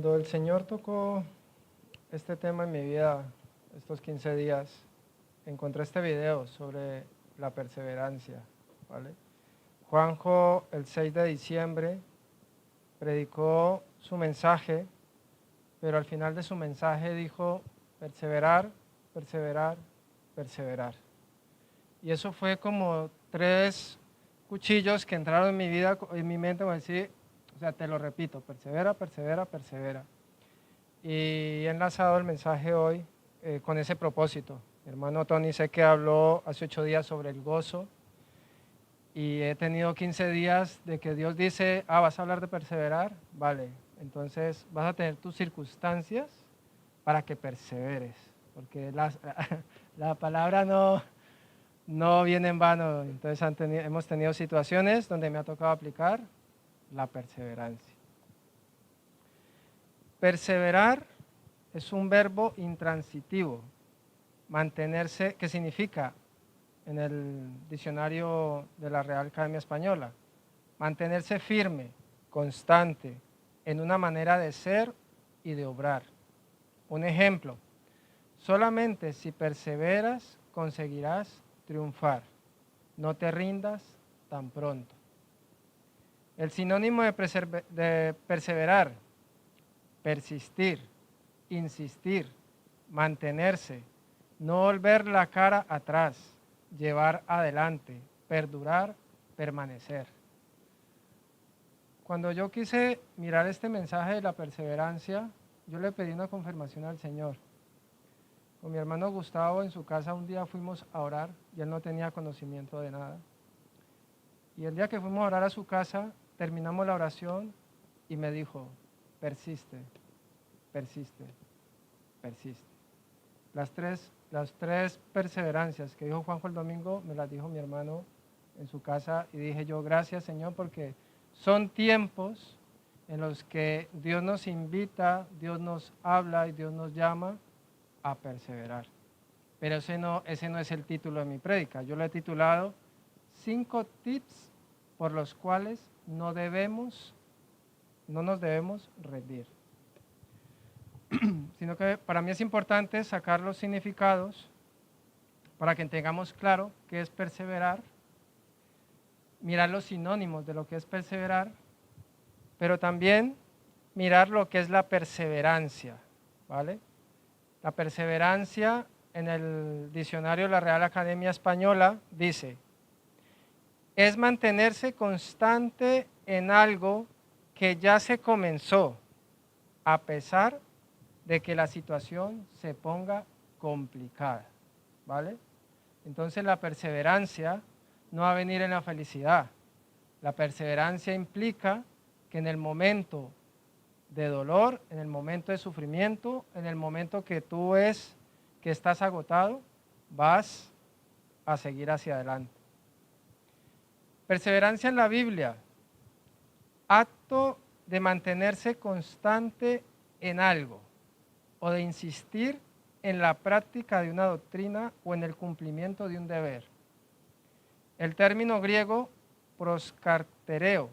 Cuando el Señor tocó este tema en mi vida, estos 15 días, encontré este video sobre la perseverancia, ¿vale? Juanjo, el 6 de diciembre, predicó su mensaje, pero al final de su mensaje dijo, perseverar, perseverar, perseverar. Y eso fue como 3 cuchillos que entraron en mi vida, en mi mente, como decir, o sea, te lo repito, persevera, persevera, persevera. Y he enlazado el mensaje hoy con ese propósito. Mi hermano Tony sé que habló hace 8 días sobre el gozo y he tenido 15 días de que Dios dice, vas a hablar de perseverar, vale, entonces vas a tener tus circunstancias para que perseveres, porque la palabra no viene en vano. Entonces hemos tenido situaciones donde me ha tocado aplicar la perseverancia. Perseverar es un verbo intransitivo, mantenerse, que significa en el diccionario de la Real Academia Española, mantenerse firme, constante, en una manera de ser y de obrar. Un ejemplo, solamente si perseveras conseguirás triunfar, no te rindas tan pronto. El sinónimo de perseverar, persistir, insistir, mantenerse, no volver la cara atrás, llevar adelante, perdurar, permanecer. Cuando yo quise mirar este mensaje de la perseverancia, yo le pedí una confirmación al Señor. Con mi hermano Gustavo en su casa un día fuimos a orar y él no tenía conocimiento de nada. Y el día que fuimos a orar a su casa, terminamos la oración y me dijo, persiste, persiste, persiste. Las tres perseverancias que dijo Juanjo el domingo, me las dijo mi hermano en su casa y dije yo, gracias Señor, porque son tiempos en los que Dios nos invita, Dios nos habla y Dios nos llama a perseverar. Pero ese no es el título de mi prédica. Yo lo he titulado 5 tips por los cuales no nos debemos rendir. Sino que para mí es importante sacar los significados para que tengamos claro qué es perseverar, mirar los sinónimos de lo que es perseverar, pero también mirar lo que es la perseverancia, ¿vale? La perseverancia en el diccionario de la Real Academia Española dice, es mantenerse constante en algo que ya se comenzó, a pesar de que la situación se ponga complicada, ¿vale? Entonces la perseverancia no va a venir en la felicidad. La perseverancia implica que en el momento de dolor, en el momento de sufrimiento, en el momento que tú ves que estás agotado, vas a seguir hacia adelante. Perseverancia en la Biblia, acto de mantenerse constante en algo o de insistir en la práctica de una doctrina o en el cumplimiento de un deber. El término griego proskartereo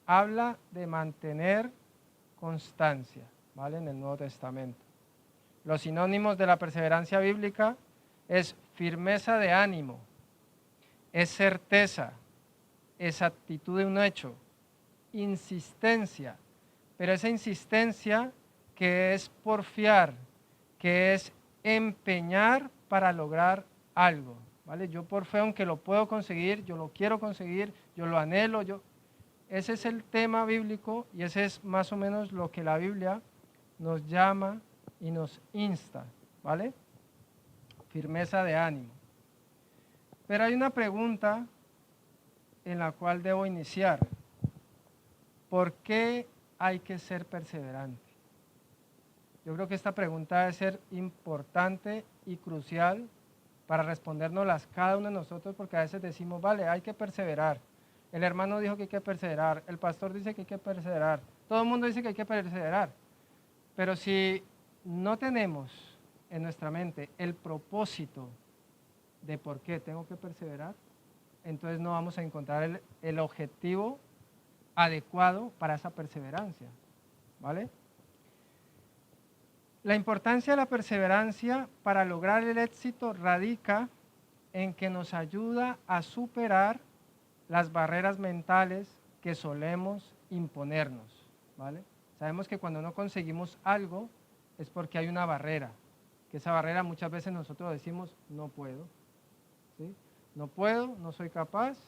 habla de mantener constancia, ¿vale? En el Nuevo Testamento. Los sinónimos de la perseverancia bíblica es firmeza de ánimo, es certeza, exactitud de un hecho, insistencia, pero esa insistencia que es porfiar, que es empeñar para lograr algo, ¿vale? Yo por fe, aunque lo puedo conseguir, yo lo quiero conseguir, yo lo anhelo, ese es el tema bíblico y ese es más o menos lo que la Biblia nos llama y nos insta, ¿vale? Firmeza de ánimo. Pero hay una pregunta en la cual debo iniciar. ¿Por qué hay que ser perseverante? Yo creo que esta pregunta debe ser importante y crucial para respondérnoslas cada uno de nosotros, porque a veces decimos, vale, hay que perseverar. El hermano dijo que hay que perseverar, el pastor dice que hay que perseverar, todo el mundo dice que hay que perseverar. Pero si no tenemos en nuestra mente el propósito de por qué tengo que perseverar, entonces no vamos a encontrar el objetivo adecuado para esa perseverancia, ¿vale? La importancia de la perseverancia para lograr el éxito radica en que nos ayuda a superar las barreras mentales que solemos imponernos, ¿vale? Sabemos que cuando no conseguimos algo es porque hay una barrera, que esa barrera muchas veces nosotros decimos no puedo, ¿sí? No puedo, no soy capaz.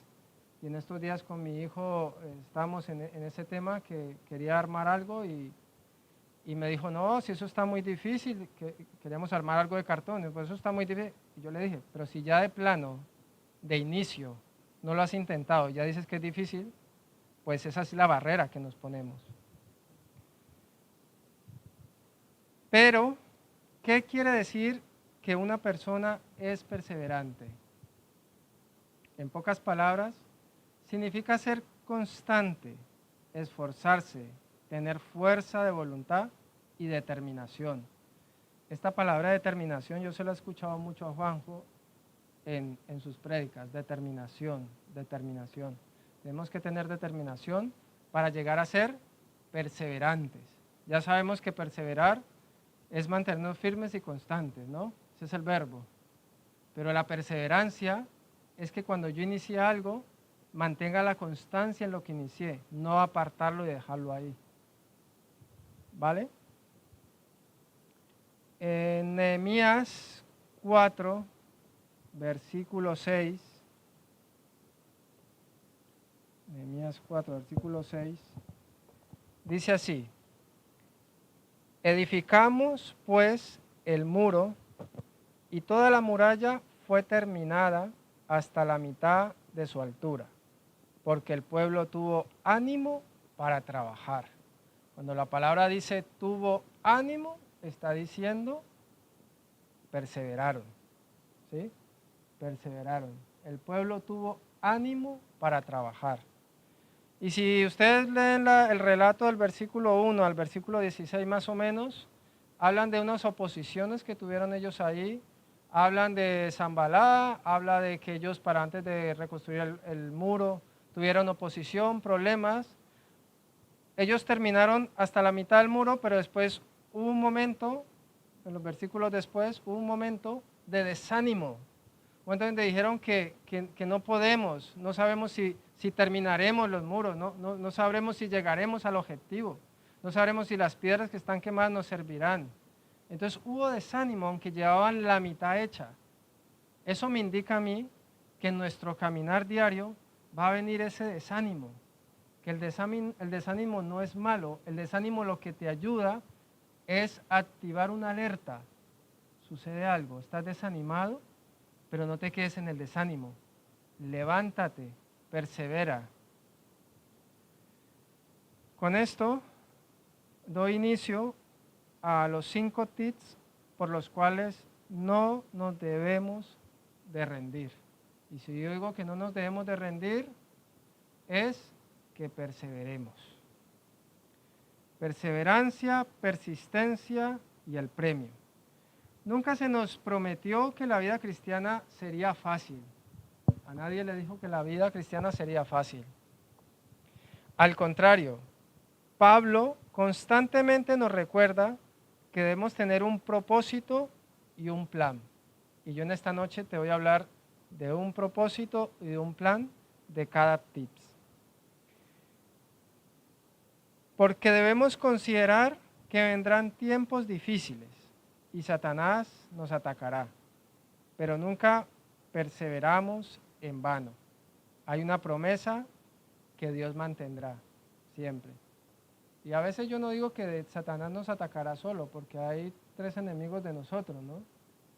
Y en estos días con mi hijo estamos en ese tema que quería armar algo y me dijo, no, si eso está muy difícil, queríamos armar algo de cartón, pues eso está muy difícil. Y yo le dije, pero si ya de plano, de inicio, no lo has intentado, ya dices que es difícil, pues esa es la barrera que nos ponemos. Pero, ¿qué quiere decir que una persona es perseverante? En pocas palabras, significa ser constante, esforzarse, tener fuerza de voluntad y determinación. Esta palabra determinación yo se la he escuchado mucho a Juanjo en sus prédicas, determinación, determinación. Tenemos que tener determinación para llegar a ser perseverantes. Ya sabemos que perseverar es mantenernos firmes y constantes, ¿no? Ese es el verbo. Pero la perseverancia es que cuando yo inicie algo, mantenga la constancia en lo que inicié, no apartarlo y dejarlo ahí. ¿Vale? En Nehemías 4, versículo 6, Nehemías 4, versículo 6, dice así: edificamos pues el muro y toda la muralla fue terminada hasta la mitad de su altura, porque el pueblo tuvo ánimo para trabajar. Cuando la palabra dice tuvo ánimo, está diciendo perseveraron, ¿sí? Perseveraron. El pueblo tuvo ánimo para trabajar. Y si ustedes leen el relato del versículo 1 al versículo 16 más o menos, hablan de unas oposiciones que tuvieron ellos ahí, hablan de Zambalá, habla de que ellos para antes de reconstruir el muro tuvieron oposición, problemas. Ellos terminaron hasta la mitad del muro, pero después hubo un momento, en los versículos después, hubo un momento de desánimo. Un momento donde dijeron que no podemos, no sabemos si terminaremos los muros, no sabremos si llegaremos al objetivo, no sabremos si las piedras que están quemadas nos servirán. Entonces hubo desánimo, aunque llevaban la mitad hecha. Eso me indica a mí que en nuestro caminar diario va a venir ese desánimo, que el desánimo no es malo, el desánimo lo que te ayuda es activar una alerta. Sucede algo, estás desanimado, pero no te quedes en el desánimo. Levántate, persevera. Con esto doy inicio a los 5 tips por los cuales no nos debemos de rendir. Y si yo digo que no nos debemos de rendir, es que perseveremos. Perseverancia, persistencia y el premio. Nunca se nos prometió que la vida cristiana sería fácil. A nadie le dijo que la vida cristiana sería fácil. Al contrario, Pablo constantemente nos recuerda que debemos tener un propósito y un plan. Y yo en esta noche te voy a hablar de un propósito y de un plan de cada tips. Porque debemos considerar que vendrán tiempos difíciles y Satanás nos atacará, pero nunca perseveramos en vano. Hay una promesa que Dios mantendrá siempre. Y a veces yo no digo que Satanás nos atacará solo, porque hay 3 enemigos de nosotros, ¿no?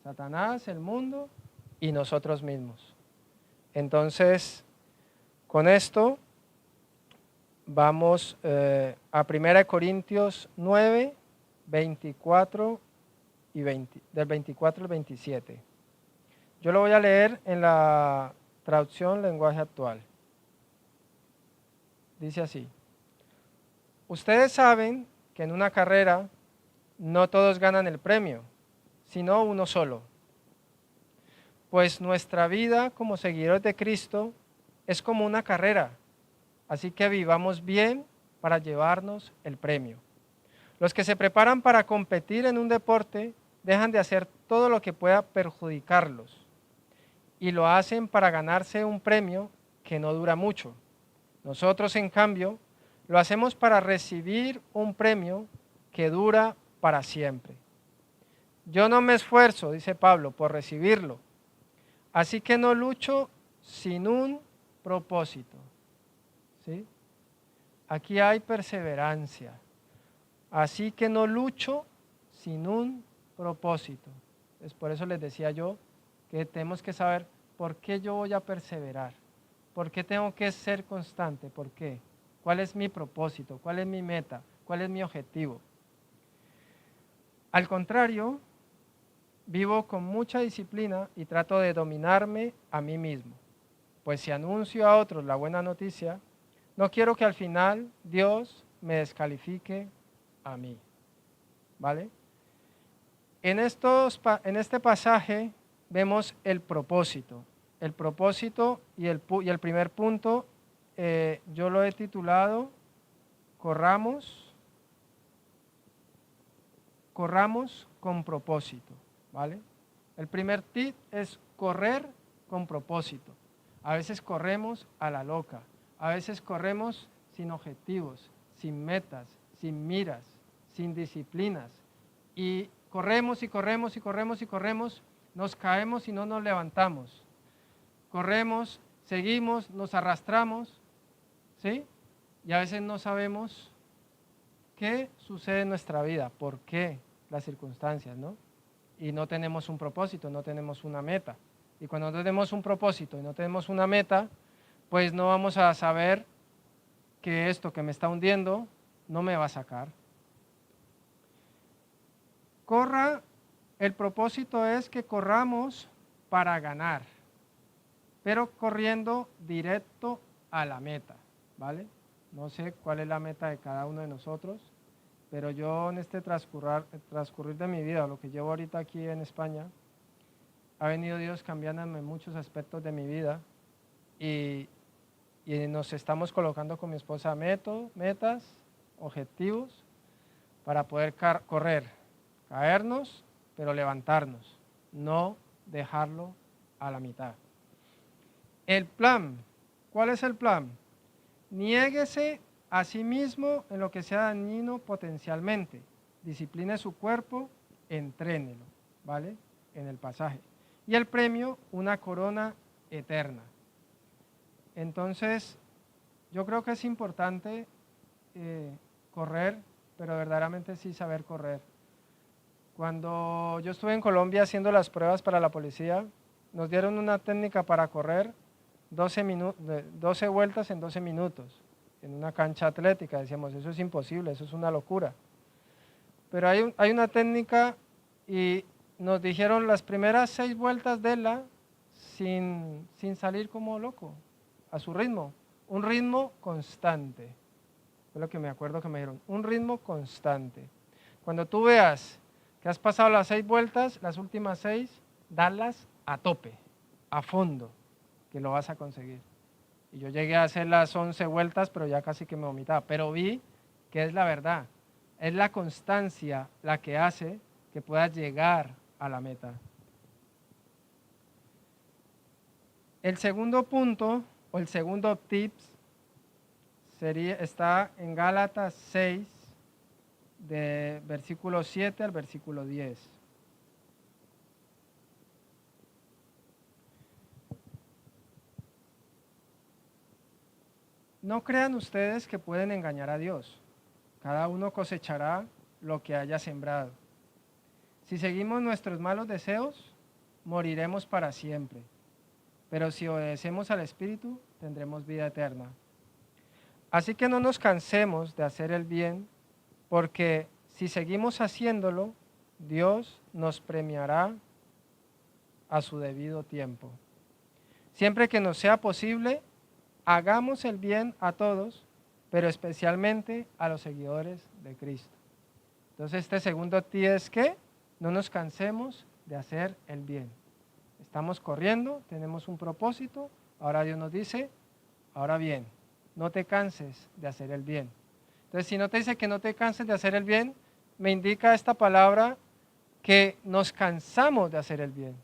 Satanás, el mundo y nosotros mismos. Entonces, con esto vamos a 1 Corintios 9, 24 y 20, del 24 al 27. Yo lo voy a leer en la traducción lenguaje actual. Dice así: ustedes saben que en una carrera no todos ganan el premio, sino uno solo. Pues nuestra vida como seguidores de Cristo es como una carrera, así que vivamos bien para llevarnos el premio. Los que se preparan para competir en un deporte dejan de hacer todo lo que pueda perjudicarlos y lo hacen para ganarse un premio que no dura mucho. Nosotros, en cambio, lo hacemos para recibir un premio que dura para siempre. Yo no me esfuerzo, dice Pablo, por recibirlo, así que no lucho sin un propósito. ¿Sí? Aquí hay perseverancia, así que no lucho sin un propósito. Es por eso les decía yo que tenemos que saber por qué yo voy a perseverar, por qué tengo que ser constante, por qué, cuál es mi propósito, cuál es mi meta, cuál es mi objetivo. Al contrario, vivo con mucha disciplina y trato de dominarme a mí mismo, pues si anuncio a otros la buena noticia, no quiero que al final Dios me descalifique a mí. ¿Vale? En este pasaje vemos el propósito. El propósito y el primer punto yo lo he titulado corramos con propósito. ¿Vale? El primer tip es correr con propósito. A veces corremos a la loca, a veces corremos sin objetivos, sin metas, sin miras, sin disciplinas. Y corremos y corremos y corremos y corremos, nos caemos y no nos levantamos. Corremos, seguimos, nos arrastramos, ¿sí? Y a veces no sabemos qué sucede en nuestra vida, por qué, las circunstancias, ¿no? Y no tenemos un propósito, no tenemos una meta. Y cuando no tenemos un propósito y no tenemos una meta, pues no vamos a saber que esto que me está hundiendo no me va a sacar. El propósito es que corramos para ganar, pero corriendo directo a la meta, ¿vale? No sé cuál es la meta de cada uno de nosotros, pero yo en este transcurrir de mi vida, lo que llevo ahorita aquí en España, ha venido Dios cambiándome muchos aspectos de mi vida y nos estamos colocando con mi esposa metas, objetivos para poder correr, caernos, pero levantarnos, no dejarlo a la mitad. El plan, ¿cuál es el plan? Niéguese a sí mismo en lo que sea dañino potencialmente, discipline su cuerpo, entrénelo, ¿vale? En el pasaje. Y el premio, una corona eterna. Entonces, yo creo que es importante correr, pero verdaderamente sí saber correr. Cuando yo estuve en Colombia haciendo las pruebas para la policía, nos dieron una técnica para correr 12 vueltas en 12 minutos en una cancha atlética. Decíamos, eso es imposible, eso es una locura. Pero hay una técnica y nos dijeron las primeras 6 vueltas sin salir como loco, a su ritmo, un ritmo constante. Fue lo que me acuerdo que me dijeron, un ritmo constante. Cuando tú veas que has pasado las 6 vueltas, las últimas 6, darlas a tope, a fondo, que lo vas a conseguir. Y yo llegué a hacer las 11 vueltas, pero ya casi que me vomitaba. Pero vi que es la verdad, es la constancia la que hace que puedas llegar a la meta. El segundo punto, o el segundo tips, está en Gálatas 6, de versículo 7 al versículo 10. No crean ustedes que pueden engañar a Dios. Cada uno cosechará lo que haya sembrado. Si seguimos nuestros malos deseos, moriremos para siempre. Pero si obedecemos al Espíritu, tendremos vida eterna. Así que no nos cansemos de hacer el bien, porque si seguimos haciéndolo, Dios nos premiará a su debido tiempo. Siempre que nos sea posible, hagamos el bien a todos, pero especialmente a los seguidores de Cristo. Entonces, este segundo tip es que no nos cansemos de hacer el bien. Estamos corriendo, tenemos un propósito, ahora Dios nos dice, ahora bien, no te canses de hacer el bien. Entonces, si no te dice que no te canses de hacer el bien, me indica esta palabra que nos cansamos de hacer el bien,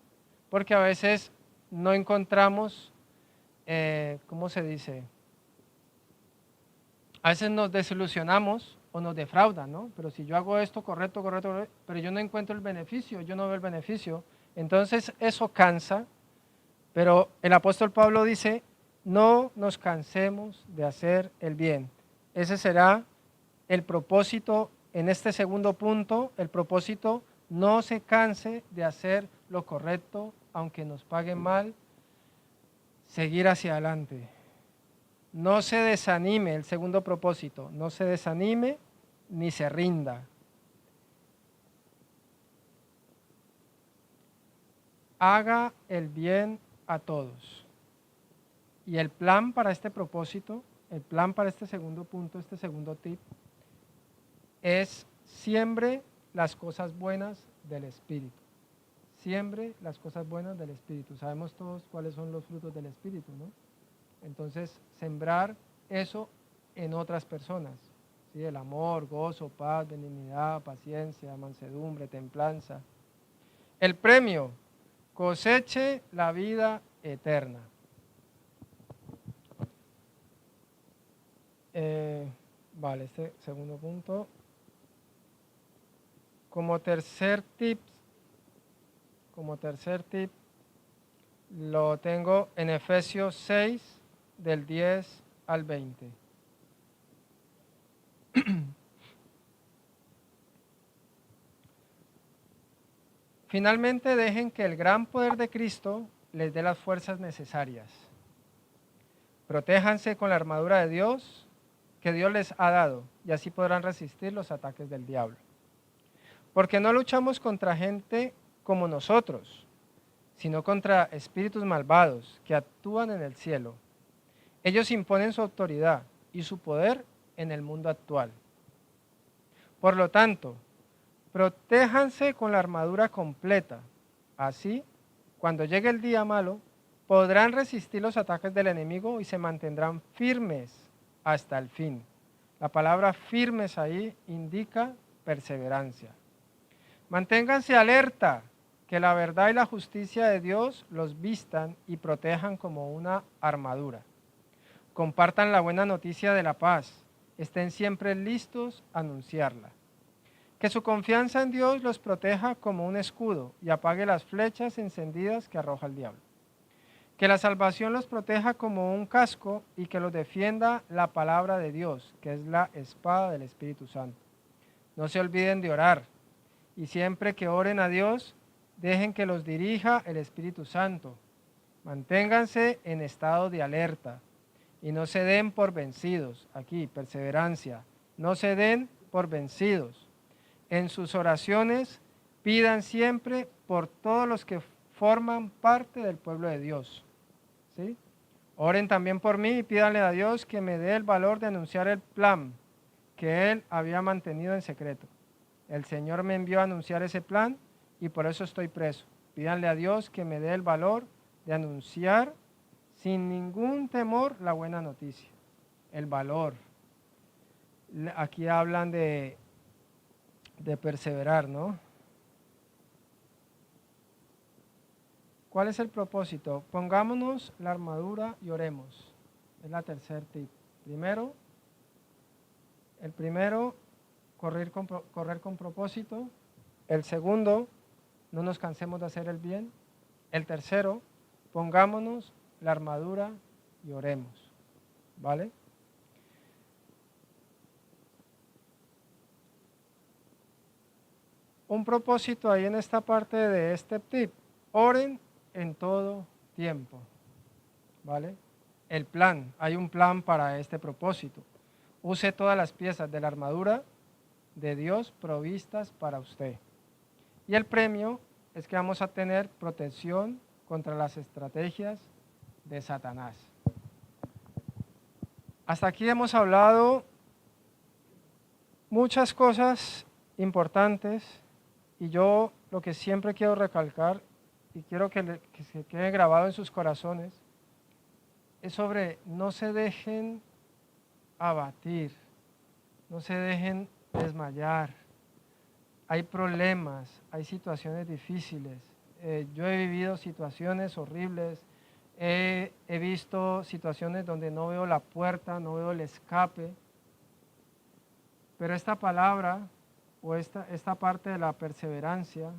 porque a veces no encontramos, ¿cómo se dice? A veces nos desilusionamos o nos defraudan, ¿no? Pero si yo hago esto correcto, correcto, correcto, pero yo no encuentro el beneficio, yo no veo el beneficio, entonces eso cansa, pero el apóstol Pablo dice, no nos cansemos de hacer el bien. Ese será el propósito en este segundo punto, el propósito, no se canse de hacer lo correcto, aunque nos paguen mal, seguir hacia adelante. No se desanime, el segundo propósito, no se desanime ni se rinda. Haga el bien a todos. Y el plan para este propósito, el plan para este segundo punto, este segundo tip, es siembre las cosas buenas del Espíritu. Siembre las cosas buenas del Espíritu. Sabemos todos cuáles son los frutos del Espíritu, ¿no? Entonces, sembrar eso en otras personas, ¿sí? El amor, gozo, paz, benignidad, paciencia, mansedumbre, templanza. El premio, coseche la vida eterna. Vale, este segundo punto. Como tercer tip, lo tengo en Efesios 6, del 10 al 20. Finalmente, dejen que el gran poder de Cristo les dé las fuerzas necesarias. Protéjanse con la armadura de Dios que Dios les ha dado, y así podrán resistir los ataques del diablo. Porque no luchamos contra gente como nosotros, sino contra espíritus malvados que actúan en el cielo. Ellos imponen su autoridad y su poder en el mundo actual. Por lo tanto, protéjanse con la armadura completa. Así, cuando llegue el día malo, podrán resistir los ataques del enemigo y se mantendrán firmes hasta el fin. La palabra firmes ahí indica perseverancia. Manténganse alerta, que la verdad y la justicia de Dios los vistan y protejan como una armadura. Compartan la buena noticia de la paz. Estén siempre listos a anunciarla. Que su confianza en Dios los proteja como un escudo y apague las flechas encendidas que arroja el diablo. Que la salvación los proteja como un casco y que los defienda la palabra de Dios, que es la espada del Espíritu Santo. No se olviden de orar y siempre que oren a Dios, dejen que los dirija el Espíritu Santo. Manténganse en estado de alerta y no se den por vencidos. Aquí, perseverancia. No se den por vencidos. En sus oraciones pidan siempre por todos los que forman parte del pueblo de Dios. ¿Sí? Oren también por mí y pídanle a Dios que me dé el valor de anunciar el plan que Él había mantenido en secreto. El Señor me envió a anunciar ese plan y por eso estoy preso. Pídanle a Dios que me dé el valor de anunciar sin ningún temor la buena noticia. El valor. Aquí hablan de perseverar, ¿no? ¿Cuál es el propósito? Pongámonos la armadura y oremos. Es la tercer tip. El primero, correr con propósito. El segundo, no nos cansemos de hacer el bien. El tercero, pongámonos la armadura y oremos. ¿Vale? Un propósito ahí en esta parte de este tip. Oren en todo tiempo. ¿Vale? El plan, hay un plan para este propósito. Use todas las piezas de la armadura de Dios provistas para usted. Y el premio es que vamos a tener protección contra las estrategias de Satanás. Hasta aquí hemos hablado muchas cosas importantes y yo lo que siempre quiero recalcar y quiero que se quede grabado en sus corazones es sobre no se dejen abatir, no se dejen desmayar, hay problemas, hay situaciones difíciles. Yo he vivido situaciones horribles, he visto situaciones donde no veo la puerta, no veo el escape, pero esta palabra o esta parte de la perseverancia,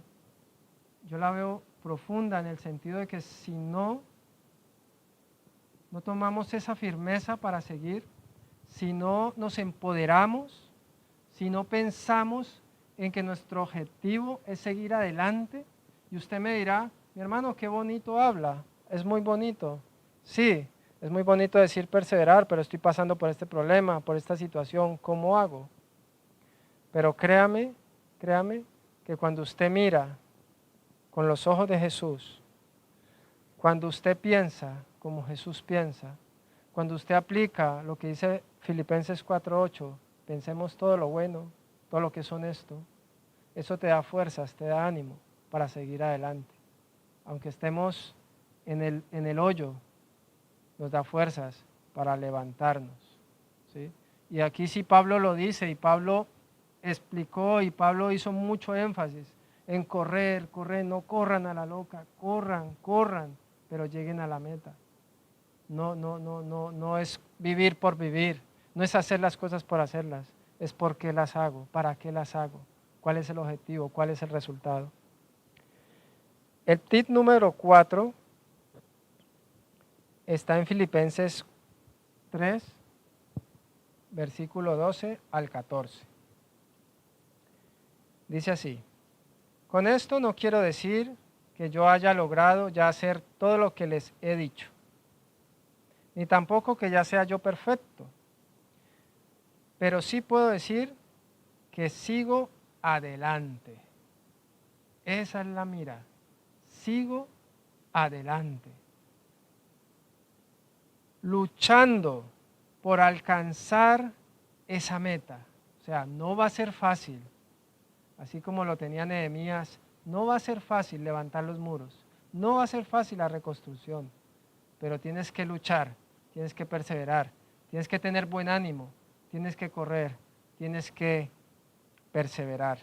yo la veo profunda en el sentido de que si no tomamos esa firmeza para seguir, si no nos empoderamos, si no pensamos en que nuestro objetivo es seguir adelante, y usted me dirá, mi hermano, qué bonito habla, es muy bonito. Sí, es muy bonito decir perseverar, pero estoy pasando por este problema, por esta situación, ¿cómo hago? Pero créame que cuando usted mira con los ojos de Jesús, cuando usted piensa como Jesús piensa, cuando usted aplica lo que dice Filipenses 4:8, pensemos todo lo bueno, todo lo que es honesto, eso te da fuerzas, te da ánimo para seguir adelante. Aunque estemos en el hoyo, nos da fuerzas para levantarnos, ¿sí? Y aquí sí Pablo lo dice, y Pablo explicó, y Pablo hizo mucho énfasis en correr, no corran a la loca, corran, pero lleguen a la meta. No es vivir por vivir, no es hacer las cosas por hacerlas, es por qué las hago, para qué las hago, cuál es el objetivo, cuál es el resultado. El tip número 4 está en Filipenses 3, versículo 12 al 14. Dice así: con esto no quiero decir que yo haya logrado ya hacer todo lo que les he dicho, ni tampoco que ya sea yo perfecto, pero sí puedo decir que sigo adelante. Esa es la mira, sigo adelante, luchando por alcanzar esa meta. O sea, no va a ser fácil, así como lo tenía Nehemías, no va a ser fácil levantar los muros, no va a ser fácil la reconstrucción, pero tienes que luchar, tienes que perseverar, tienes que tener buen ánimo, tienes que correr, tienes que perseverar.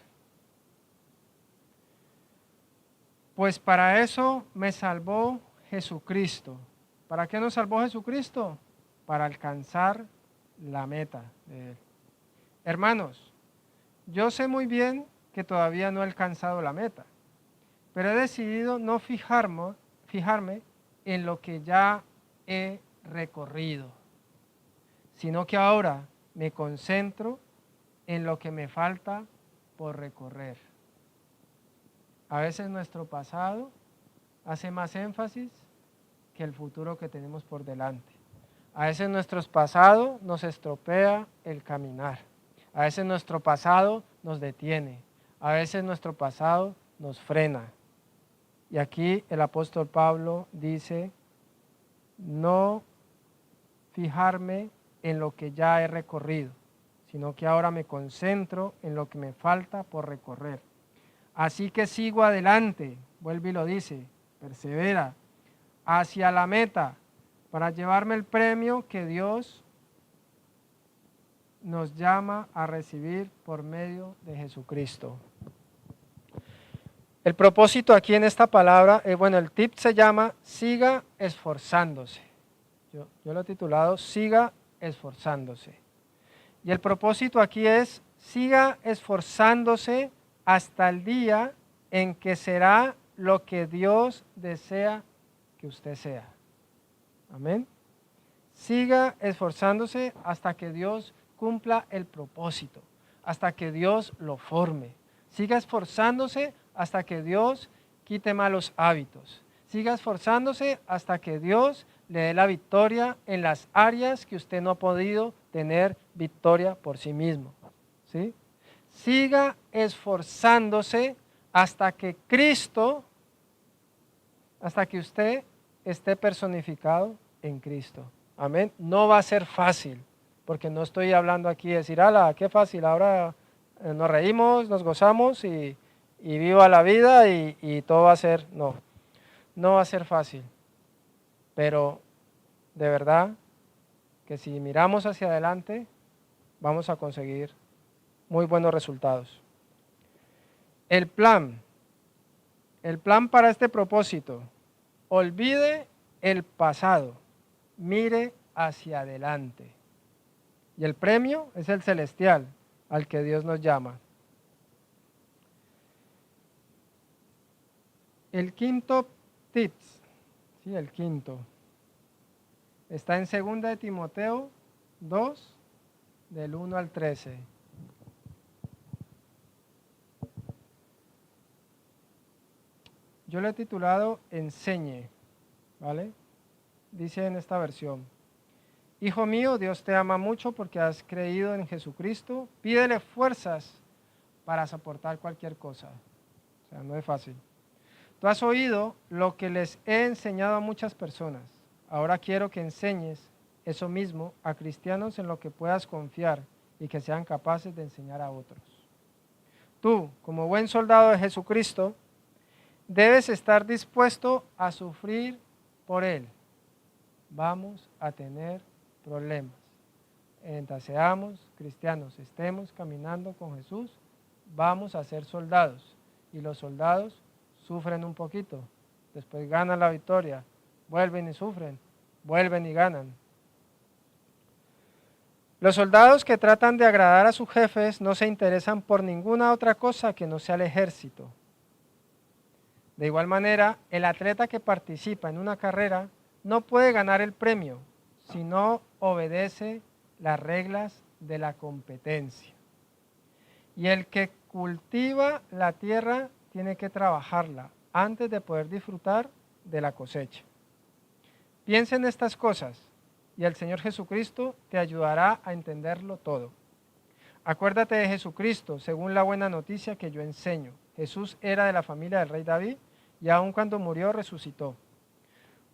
Pues para eso me salvó Jesucristo. ¿Para qué nos salvó Jesucristo? Para alcanzar la meta de Él. Hermanos, yo sé muy bien que todavía no he alcanzado la meta, pero he decidido no fijarme en lo que ya he recorrido, sino que ahora me concentro en lo que me falta por recorrer. A veces nuestro pasado hace más énfasis que el futuro que tenemos por delante. A veces nuestro pasado nos estropea el caminar. A veces nuestro pasado nos detiene. A veces nuestro pasado nos frena. Y aquí el apóstol Pablo dice, no fijarme en lo que ya he recorrido, sino que ahora me concentro en lo que me falta por recorrer. Así que sigo adelante, vuelve y lo dice, persevera, hacia la meta, para llevarme el premio que Dios nos llama a recibir por medio de Jesucristo. El propósito aquí en esta palabra, el tip se llama siga esforzándose. Yo lo he titulado siga esforzándose. Y el propósito aquí es siga esforzándose hasta el día en que será lo que Dios desea que usted sea. Amén. Siga esforzándose hasta que Dios cumpla el propósito, hasta que Dios lo forme. Siga esforzándose hasta que Dios quite malos hábitos. Siga esforzándose hasta que Dios le dé la victoria en las áreas que usted no ha podido tener victoria por sí mismo. ¿Sí? Siga esforzándose hasta que Cristo, hasta que usted esté personificado en Cristo. Amén. No va a ser fácil, porque no estoy hablando aquí de decir, ala, qué fácil, ahora nos reímos, nos gozamos y viva la vida y todo va a ser, no va a ser fácil. Pero de verdad que si miramos hacia adelante, vamos a conseguir muy buenos resultados. El plan para este propósito: olvide el pasado, mire hacia adelante. Y el premio es el celestial al que Dios nos llama. El quinto tips, sí, el quinto, está en 2 de Timoteo 2, del 1 al 13. Yo lo he titulado Enseñe, ¿vale? Dice en esta versión: Hijo mío, Dios te ama mucho porque has creído en Jesucristo. Pídele fuerzas para soportar cualquier cosa. O sea, no es fácil. Tú has oído lo que les he enseñado a muchas personas. Ahora quiero que enseñes eso mismo a cristianos en lo que puedas confiar y que sean capaces de enseñar a otros. Tú, como buen soldado de Jesucristo, debes estar dispuesto a sufrir por Él. Vamos a tener problemas. Mientras seamos cristianos, estemos caminando con Jesús, vamos a ser soldados. Y los soldados sufren un poquito, después ganan la victoria, vuelven y sufren, vuelven y ganan. Los soldados que tratan de agradar a sus jefes no se interesan por ninguna otra cosa que no sea el ejército. De igual manera, el atleta que participa en una carrera no puede ganar el premio si no obedece las reglas de la competencia. Y el que cultiva la tierra tiene que trabajarla antes de poder disfrutar de la cosecha. Piensa en estas cosas y el Señor Jesucristo te ayudará a entenderlo todo. Acuérdate de Jesucristo, según la buena noticia que yo enseño. Jesús era de la familia del rey David y aun cuando murió resucitó.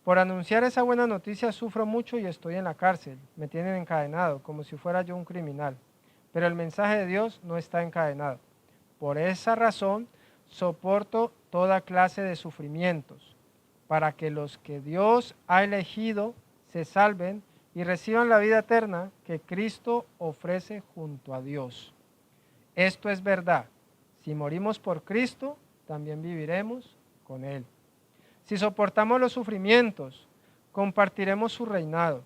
Por anunciar esa buena noticia sufro mucho y estoy en la cárcel. Me tienen encadenado como si fuera yo un criminal. Pero el mensaje de Dios no está encadenado. Por esa razón soporto toda clase de sufrimientos, para que los que Dios ha elegido se salven y reciban la vida eterna que Cristo ofrece junto a Dios. Esto es verdad. Si morimos por Cristo, también viviremos con Él. Si soportamos los sufrimientos, compartiremos su reinado.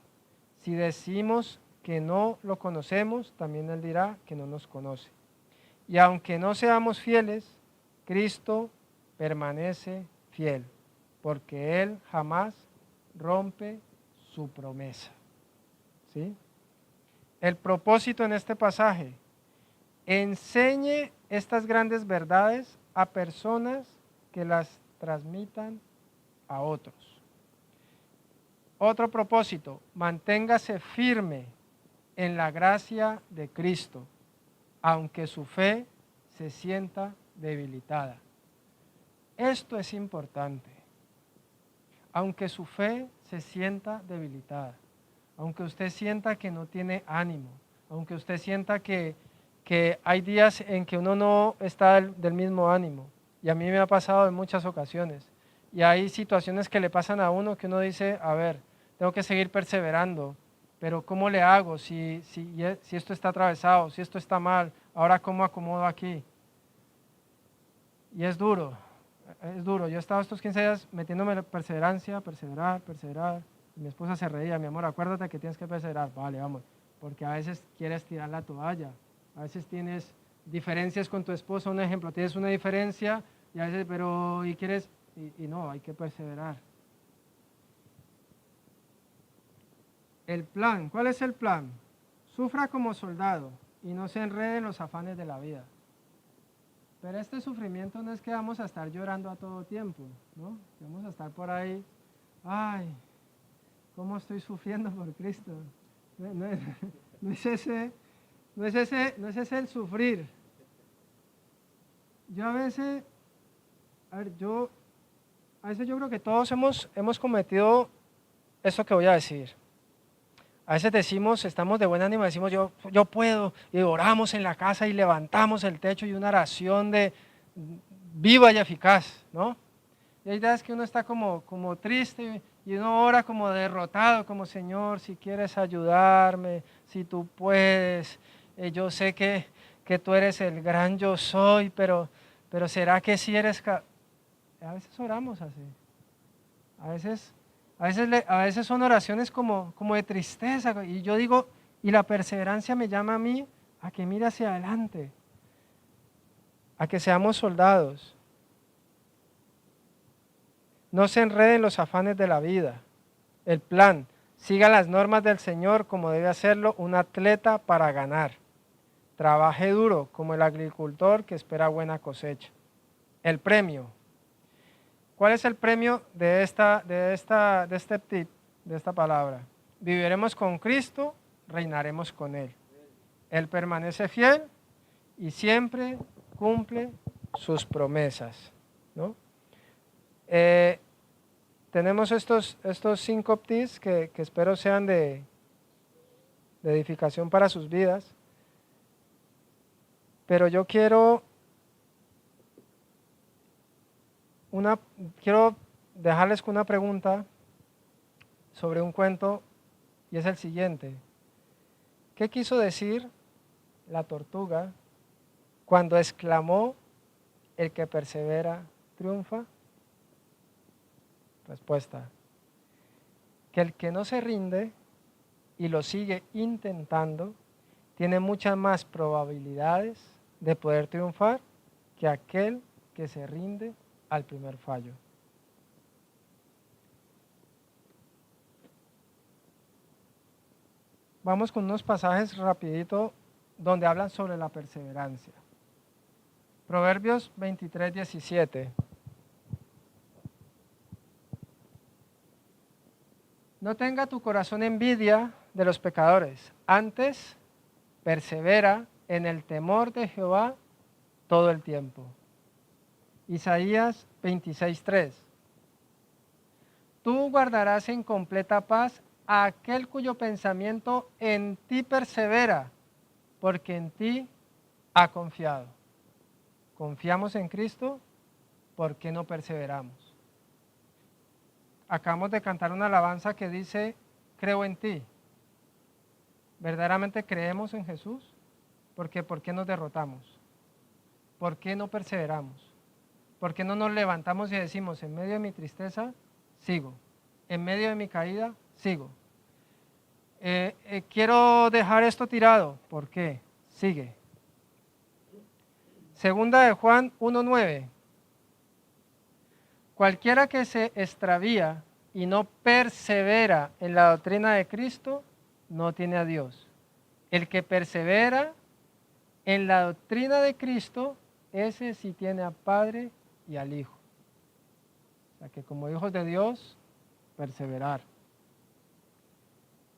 Si decimos que no lo conocemos, también Él dirá que no nos conoce. Y aunque no seamos fieles, Cristo permanece fiel, porque Él jamás rompe su promesa. ¿Sí? El propósito en este pasaje: enseñe estas grandes verdades a personas que las transmitan a otros. Otro propósito: manténgase firme en la gracia de Cristo, aunque su fe se sienta debilitada. Esto es importante. Aunque su fe se sienta debilitada, aunque usted sienta que no tiene ánimo, aunque usted sienta que hay días en que uno no está del mismo ánimo, y a mí me ha pasado en muchas ocasiones, y hay situaciones que le pasan a uno que uno dice, a ver, tengo que seguir perseverando, pero ¿cómo le hago si esto está atravesado, si esto está mal? Ahora, ¿cómo acomodo aquí? Y es duro. Yo he estado estos 15 días metiéndome en perseverancia, perseverar. Y mi esposa se reía: mi amor, acuérdate que tienes que perseverar. Vale, vamos. Porque a veces quieres tirar la toalla. A veces tienes diferencias con tu esposa. Un ejemplo, tienes una diferencia y a veces, pero, y quieres, y no, hay que perseverar. El plan, ¿cuál es el plan? Sufra como soldado y no se enrede en los afanes de la vida. Pero este sufrimiento no es que vamos a estar llorando a todo tiempo, ¿no? Vamos a estar por ahí, ay, ¿cómo estoy sufriendo por Cristo? No es ese el sufrir. Yo a veces yo creo que todos hemos cometido eso que voy a decir. A veces decimos, estamos de buen ánimo, decimos yo puedo, y oramos en la casa y levantamos el techo y una oración de viva y eficaz, ¿no? Y hay días que uno está como triste y uno ora como derrotado, como Señor, si quieres ayudarme, si tú puedes, yo sé que tú eres el gran yo soy, pero pero ¿será que si eres a veces oramos así. A veces son oraciones como de tristeza. Y yo digo, y la perseverancia me llama a mí a que mire hacia adelante, a que seamos soldados. No se enreden los afanes de la vida. El plan, siga las normas del Señor como debe hacerlo un atleta para ganar. Trabaje duro como el agricultor que espera buena cosecha. El premio. ¿Cuál es el premio de este tip, de esta palabra? Viviremos con Cristo, reinaremos con Él. Él permanece fiel y siempre cumple sus promesas, ¿no? Tenemos estos 5 tips que espero sean de edificación para sus vidas, pero yo quiero dejarles con una pregunta sobre un cuento y es el siguiente. ¿Qué quiso decir la tortuga cuando exclamó: el que persevera triunfa? Respuesta: que el que no se rinde y lo sigue intentando tiene muchas más probabilidades de poder triunfar que aquel que se rinde al primer fallo. Vamos con unos pasajes rapidito donde hablan sobre la perseverancia. Proverbios 23:17. No tenga tu corazón envidia de los pecadores, antes persevera en el temor de Jehová todo el tiempo. Isaías 26:3. Tú guardarás en completa paz a aquel cuyo pensamiento en ti persevera, porque en ti ha confiado. ¿Confiamos en Cristo? ¿Por qué no perseveramos? Acabamos de cantar una alabanza que dice: creo en ti. ¿Verdaderamente creemos en Jesús? Porque ¿por qué nos derrotamos? ¿Por qué no perseveramos? ¿Por qué no nos levantamos y decimos: en medio de mi tristeza, sigo? En medio de mi caída, sigo. Quiero dejar esto tirado. ¿Por qué? Sigue. Segunda de Juan 1:9. Cualquiera que se extravía y no persevera en la doctrina de Cristo, no tiene a Dios. El que persevera en la doctrina de Cristo, ese sí tiene al Padre y al Hijo. O sea que como hijos de Dios, perseverar.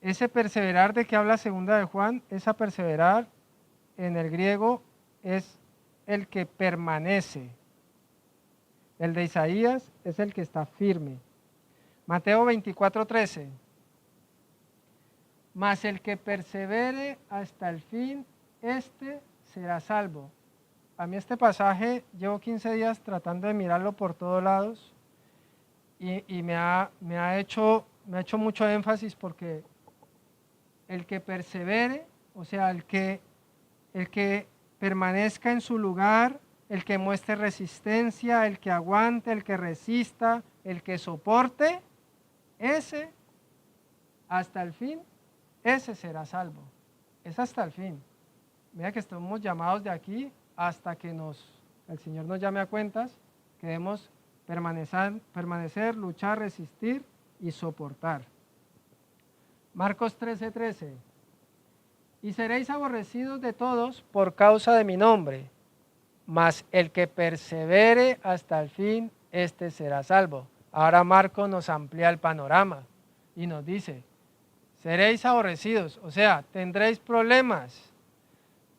Ese perseverar de que habla segunda de Juan, esa perseverar en el griego es el que permanece. El de Isaías es el que está firme. Mateo 24:13. Mas el que persevere hasta el fin, este será salvo. A mí este pasaje llevo 15 días tratando de mirarlo por todos lados y me ha hecho mucho énfasis, porque el que persevere, o sea, el que permanezca en su lugar, el que muestre resistencia, el que aguante, el que resista, el que soporte, ese hasta el fin, ese será salvo. Es hasta el fin. Mira que estamos llamados de aquí hasta que el Señor nos llame a cuentas, que debemos permanecer, luchar, resistir y soportar. Marcos 13:13. Y seréis aborrecidos de todos por causa de mi nombre, mas el que persevere hasta el fin, este será salvo. Ahora Marcos nos amplía el panorama y nos dice: seréis aborrecidos, o sea, tendréis problemas,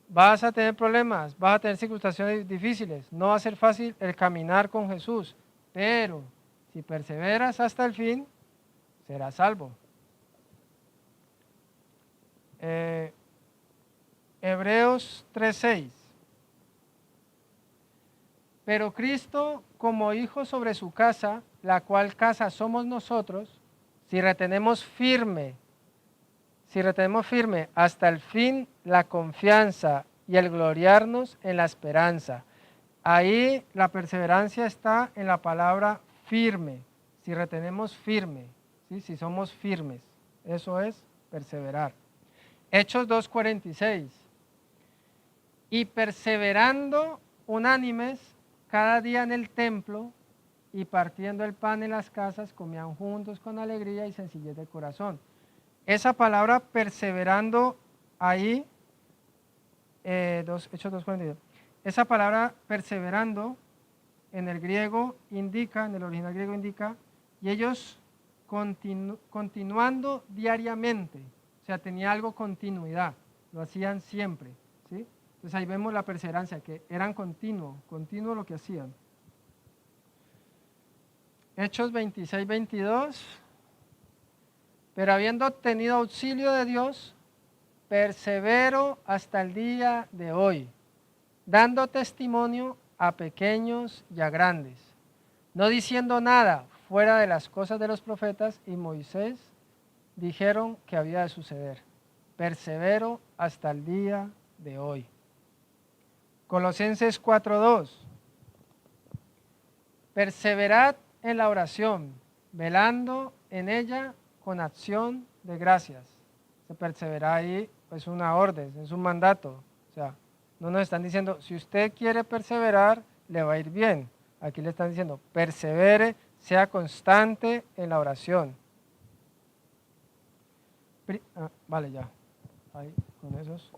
vas a tener problemas, vas a tener circunstancias difíciles, no va a ser fácil el caminar con Jesús, pero si perseveras hasta el fin, serás salvo. Hebreos 3:6. Pero Cristo, como hijo sobre su casa, la cual casa somos nosotros, si retenemos firme hasta el fin la confianza y el gloriarnos en la esperanza. Ahí la perseverancia está en la palabra firme. Si retenemos firme, ¿sí? Si somos firmes, eso es perseverar. Hechos 2:46. Y perseverando unánimes cada día en el templo y partiendo el pan en las casas, comían juntos con alegría y sencillez de corazón. Esa palabra perseverando ahí, Hechos 2:42, esa palabra perseverando en el griego indica, en el original griego indica, y ellos continuando diariamente, o sea, tenía algo continuidad, lo hacían siempre, ¿sí? Entonces ahí vemos la perseverancia, que eran continuo lo que hacían. Hechos 26:22, pero habiendo obtenido auxilio de Dios, persevero hasta el día de hoy, dando testimonio a pequeños y a grandes, no diciendo nada fuera de las cosas de los profetas y Moisés dijeron que había de suceder. Persevero hasta el día de hoy. Colosenses 4:2. Perseverad en la oración, velando en ella con acción de gracias. Se persevera ahí, es una orden, es un mandato. O sea, no nos están diciendo, si usted quiere perseverar, le va a ir bien. Aquí le están diciendo, persevere, sea constante en la oración. Vale, ya. Ahí, con esos.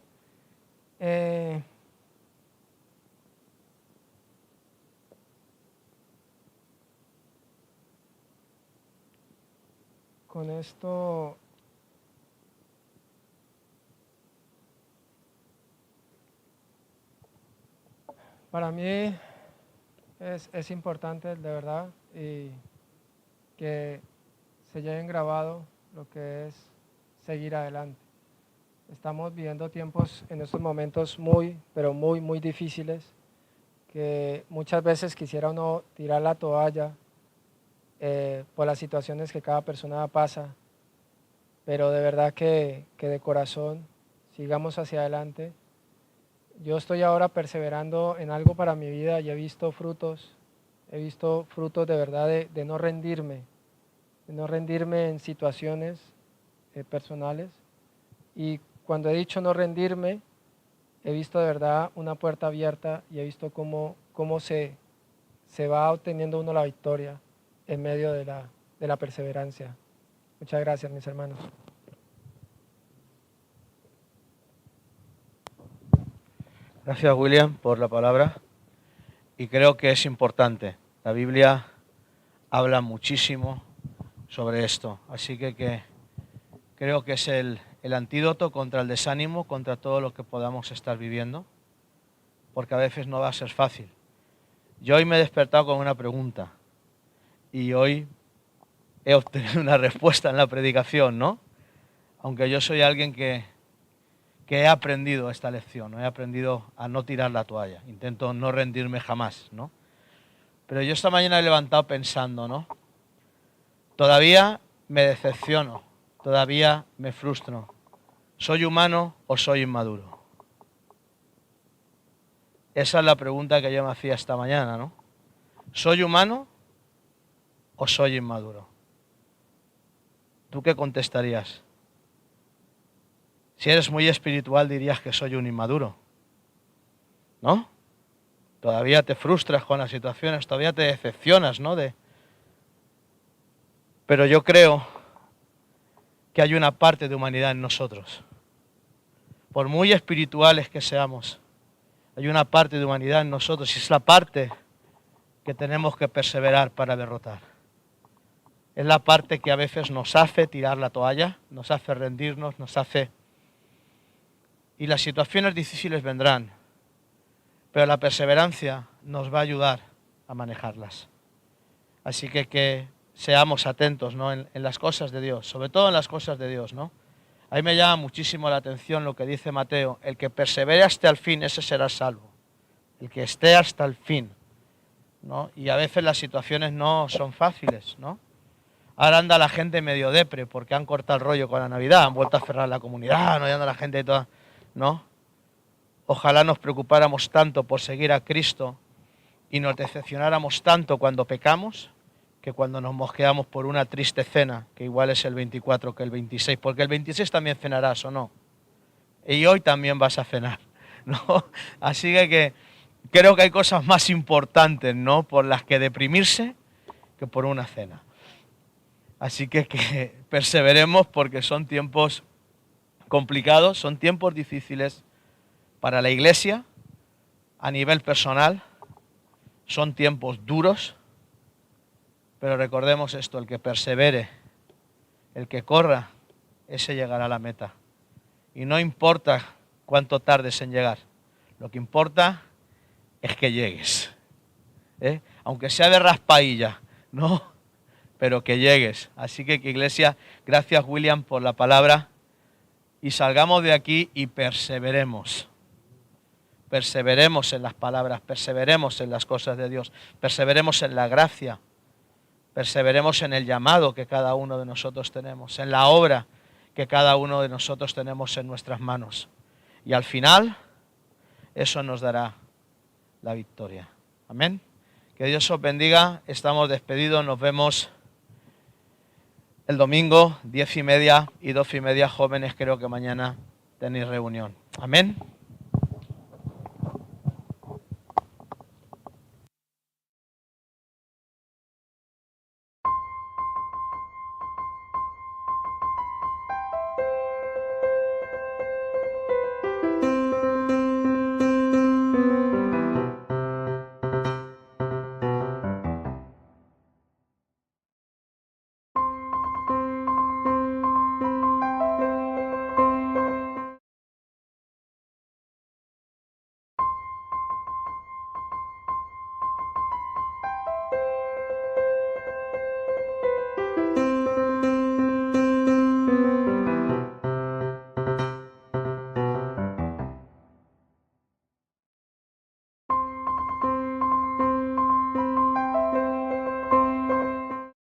Con esto para mí es importante de verdad y que se lleven grabado lo que es seguir adelante. Estamos viviendo tiempos en estos momentos pero muy difíciles, que muchas veces quisiera uno tirar la toalla por las situaciones que cada persona pasa, pero de verdad que de corazón sigamos hacia adelante. Yo estoy ahora perseverando en algo para mi vida y he visto frutos de verdad de no rendirme en situaciones personales, y cuando he dicho no rendirme, he visto de verdad una puerta abierta y he visto cómo se va obteniendo uno la victoria en medio de la perseverancia. Muchas gracias, mis hermanos. Gracias, William, por la palabra. Y creo que es importante. La Biblia habla muchísimo sobre esto. Así que creo que es el antídoto contra el desánimo, contra todo lo que podamos estar viviendo, porque a veces no va a ser fácil. Yo hoy me he despertado con una pregunta y hoy he obtenido una respuesta en la predicación, ¿no? Aunque yo soy alguien que he aprendido esta lección, ¿no? He aprendido a no tirar la toalla, intento no rendirme jamás, ¿no? Pero yo esta mañana he levantado pensando, ¿no? Todavía me decepciono, todavía me frustro. ¿Soy humano o soy inmaduro? Esa es la pregunta que yo me hacía esta mañana, ¿no? ¿Soy humano o soy inmaduro? ¿Tú qué contestarías? Si eres muy espiritual dirías que soy un inmaduro, ¿no? Todavía te frustras con las situaciones, todavía te decepcionas, ¿no? Pero yo creo que hay una parte de humanidad en nosotros. Por muy espirituales que seamos, hay una parte de humanidad en nosotros y es la parte que tenemos que perseverar para derrotar. Es la parte que a veces nos hace tirar la toalla, nos hace rendirnos, Y las situaciones difíciles vendrán, pero la perseverancia nos va a ayudar a manejarlas. Así que seamos atentos, ¿no? en las cosas de Dios, sobre todo en las cosas de Dios, ¿no? A mí me llama muchísimo la atención lo que dice Mateo: el que persevere hasta el fin, ese será salvo. El que esté hasta el fin, ¿no? Y a veces las situaciones no son fáciles, ¿no? Ahora anda la gente medio depre porque han cortado el rollo con la Navidad, han vuelto a cerrar la comunidad, no anda la gente toda, ¿no? Ojalá nos preocupáramos tanto por seguir a Cristo y nos decepcionáramos tanto cuando pecamos que cuando nos mosqueamos por una triste cena, que igual es el 24 que el 26, porque el 26 también cenarás, ¿o no? Y hoy también vas a cenar, ¿no? Así que creo que hay cosas más importantes, ¿no?, por las que deprimirse que por una cena. Así que perseveremos porque son tiempos complicados, son tiempos difíciles para la iglesia a nivel personal, son tiempos duros, pero recordemos esto, el que persevere, el que corra, ese llegará a la meta. Y no importa cuánto tardes en llegar, lo que importa es que llegues, ¿eh? Aunque sea de raspailla, ¿no?, pero que llegues. Así que iglesia, gracias William por la palabra, y salgamos de aquí y perseveremos. Perseveremos en las palabras, perseveremos en las cosas de Dios, perseveremos en la gracia, perseveremos en el llamado que cada uno de nosotros tenemos, en la obra que cada uno de nosotros tenemos en nuestras manos. Y al final, eso nos dará la victoria. Amén. Que Dios os bendiga. Estamos despedidos. Nos vemos el domingo, 10:30 y 12:30. Jóvenes, creo que mañana tenéis reunión. Amén.